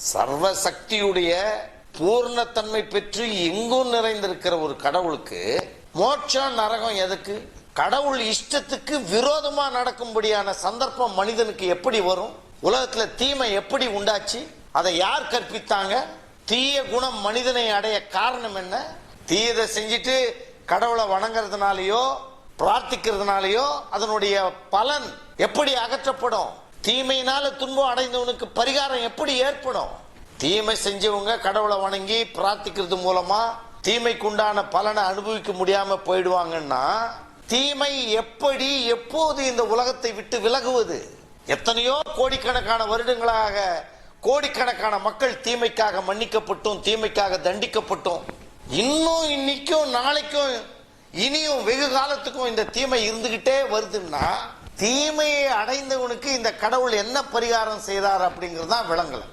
சர்வ சக்தியுடைய பூர்ணத்தன்மை பெற்று எங்கும் நிறைந்திருக்கிற ஒரு கடவுளுக்கு மோட்சம் நரகம் எதுக்கு? கடவுள் இஷ்டத்துக்கு விரோதமா நடக்கும்படியான சந்தர்ப்பம் மனிதனுக்கு எப்படி வரும்? உலகத்துல தீமை எப்படி உண்டாச்சு? அதை யார் கற்பித்தாங்க? தீய குணம் மனிதனை அடைய காரணம் என்ன? தீயதை செஞ்சுட்டு கடவுளை வணங்குறதுனாலயோ பிரார்த்திக்கிறதுனாலயோ அதனுடைய பலன் எப்படி அகற்றப்படும்? தீமையினால துன்பம் அடைந்தவனுக்கு பரிகாரம் எப்படி ஏற்படும்? தீமை செஞ்சவங்க கடவுளை வணங்கி பிரார்த்திக்கிறது மூலமா தீமைக்குண்டான பலனை அனுபவிக்க முடியாம போயிடுவாங்கன்னா தீமை எப்படி எப்போது இந்த உலகத்தை விட்டு விலகுவது? எத்தனையோ கோடிக்கணக்கான வருடங்களாக கோடிக்கணக்கான மக்கள் தீமைக்காக மன்னிக்கப்பட்டும் தீமைக்காக தண்டிக்கப்பட்டும் இன்னும் இன்னைக்கும் நாளைக்கும் இனியும் வெகு காலத்துக்கும் இந்த தீமை இருந்துகிட்டே வருதுன்னா தீமையை அடைந்தவனுக்கு இந்த கடவுள் என்ன பரிகாரம் செய்தார் அப்படிங்கிறது தான் விளங்கல.